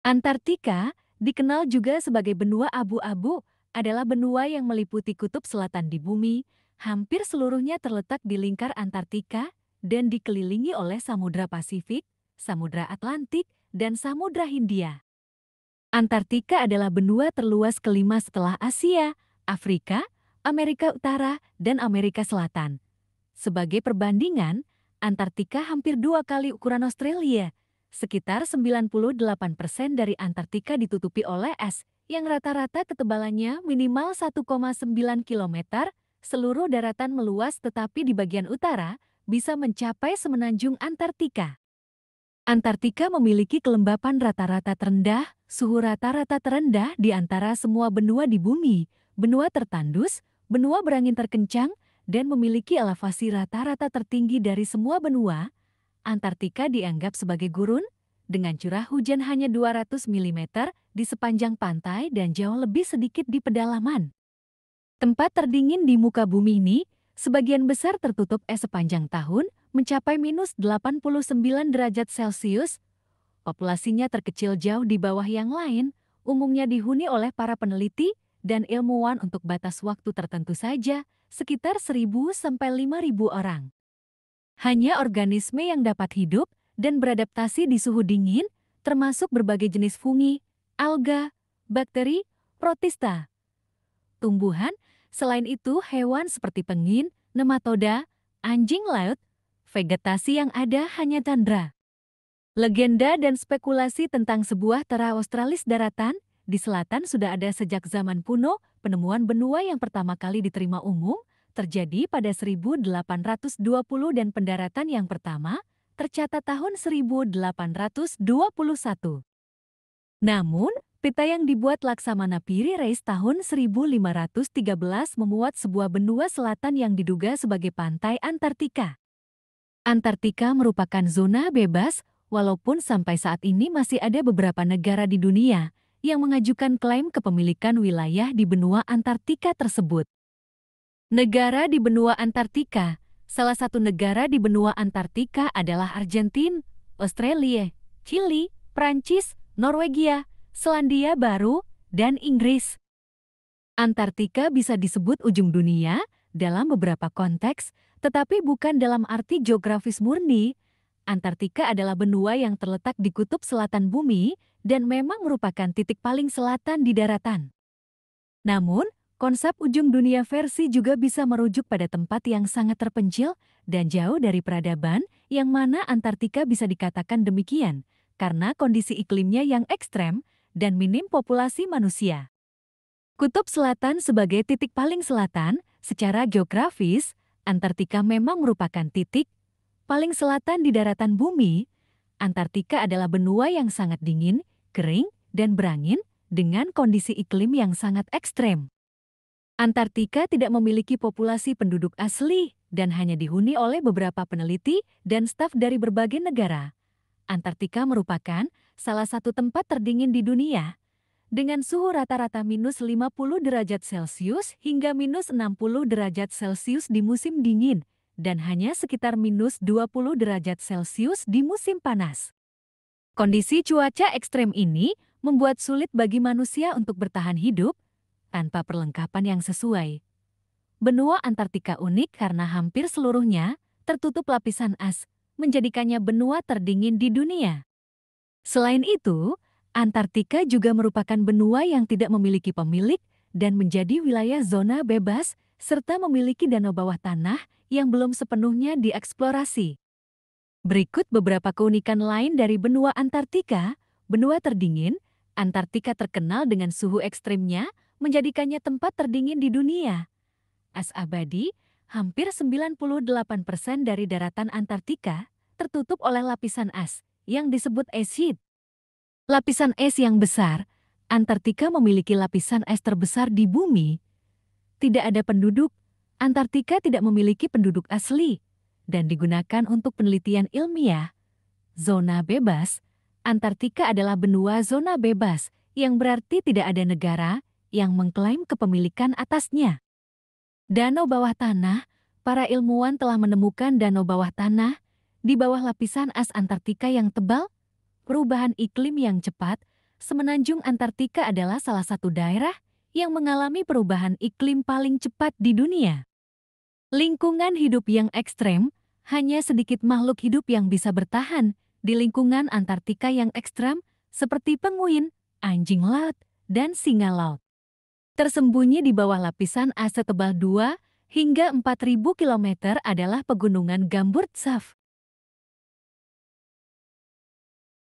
Antartika, dikenal juga sebagai benua abu-abu, adalah benua yang meliputi kutub selatan di bumi. Hampir seluruhnya terletak di lingkar Antartika dan dikelilingi oleh Samudra Pasifik, Samudra Atlantik, dan Samudra Hindia. Antartika adalah benua terluas kelima setelah Asia, Afrika, Amerika Utara, dan Amerika Selatan. Sebagai perbandingan, Antartika hampir 2 kali ukuran Australia. Sekitar 98% dari Antartika ditutupi oleh es, yang rata-rata ketebalannya minimal 1,9 km. Seluruh daratan meluas tetapi di bagian utara bisa mencapai semenanjung Antartika. Antartika memiliki kelembapan rata-rata terendah, suhu rata-rata terendah di antara semua benua di bumi, benua tertandus, benua berangin terkencang, dan memiliki elevasi rata-rata tertinggi dari semua benua. Antartika dianggap sebagai gurun, dengan curah hujan hanya 200 mm di sepanjang pantai dan jauh lebih sedikit di pedalaman. Tempat terdingin di muka bumi ini, sebagian besar tertutup es sepanjang tahun, mencapai minus 89 derajat Celcius. Populasinya terkecil jauh di bawah yang lain, umumnya dihuni oleh para peneliti dan ilmuwan untuk batas waktu tertentu saja, sekitar 1.000 sampai 5.000 orang. Hanya organisme yang dapat hidup dan beradaptasi di suhu dingin, termasuk berbagai jenis fungi, alga, bakteri, protista. Tumbuhan, selain itu hewan seperti penguin, nematoda, anjing laut, vegetasi yang ada hanya tundra. Legenda dan spekulasi tentang sebuah Terra Australis daratan di selatan sudah ada sejak zaman kuno. Penemuan benua yang pertama kali diterima umum terjadi pada 1820 dan pendaratan yang pertama tercatat tahun 1821. Namun, peta yang dibuat Laksamana Piri Reis tahun 1513 memuat sebuah benua selatan yang diduga sebagai pantai Antartika. Antartika merupakan zona bebas, walaupun sampai saat ini masih ada beberapa negara di dunia yang mengajukan klaim kepemilikan wilayah di benua Antartika tersebut. Negara di benua Antartika. Salah satu negara di benua Antartika adalah Argentina, Australia, Chili, Prancis, Norwegia, Selandia Baru, dan Inggris. Antartika bisa disebut ujung dunia dalam beberapa konteks, tetapi bukan dalam arti geografis murni. Antartika adalah benua yang terletak di kutub selatan bumi dan memang merupakan titik paling selatan di daratan. Namun, konsep ujung dunia versi juga bisa merujuk pada tempat yang sangat terpencil dan jauh dari peradaban, yang mana Antartika bisa dikatakan demikian karena kondisi iklimnya yang ekstrem dan minim populasi manusia. Kutub Selatan sebagai titik paling selatan, secara geografis, Antartika memang merupakan titik paling selatan di daratan bumi. Antartika adalah benua yang sangat dingin, kering, dan berangin dengan kondisi iklim yang sangat ekstrem. Antartika tidak memiliki populasi penduduk asli dan hanya dihuni oleh beberapa peneliti dan staf dari berbagai negara. Antartika merupakan salah satu tempat terdingin di dunia, dengan suhu rata-rata minus 50 derajat Celcius hingga minus 60 derajat Celcius di musim dingin, dan hanya sekitar minus 20 derajat Celcius di musim panas. Kondisi cuaca ekstrem ini membuat sulit bagi manusia untuk bertahan hidup tanpa perlengkapan yang sesuai. Benua Antartika unik karena hampir seluruhnya tertutup lapisan es, menjadikannya benua terdingin di dunia. Selain itu, Antartika juga merupakan benua yang tidak memiliki pemilik dan menjadi wilayah zona bebas, serta memiliki danau bawah tanah yang belum sepenuhnya dieksplorasi. Berikut beberapa keunikan lain dari benua Antartika. Benua terdingin, Antartika terkenal dengan suhu ekstrimnya, menjadikannya tempat terdingin di dunia. Es abadi, hampir 98% dari daratan Antartika tertutup oleh lapisan es yang disebut ice sheet. Lapisan es yang besar, Antartika memiliki lapisan es terbesar di bumi. Tidak ada penduduk, Antartika tidak memiliki penduduk asli, dan digunakan untuk penelitian ilmiah. Zona bebas, Antartika adalah benua zona bebas, yang berarti tidak ada negara yang mengklaim kepemilikan atasnya. Danau bawah tanah, para ilmuwan telah menemukan danau bawah tanah di bawah lapisan es Antartika yang tebal. Perubahan iklim yang cepat Semenanjung Antartika adalah salah satu daerah yang mengalami perubahan iklim paling cepat di dunia. Lingkungan hidup yang ekstrem, hanya sedikit makhluk hidup yang bisa bertahan di lingkungan Antartika yang ekstrem seperti penguin, anjing laut, dan singa laut. Tersembunyi di bawah lapisan es setebal 2 hingga 4.000 km adalah pegunungan Gamburtsev.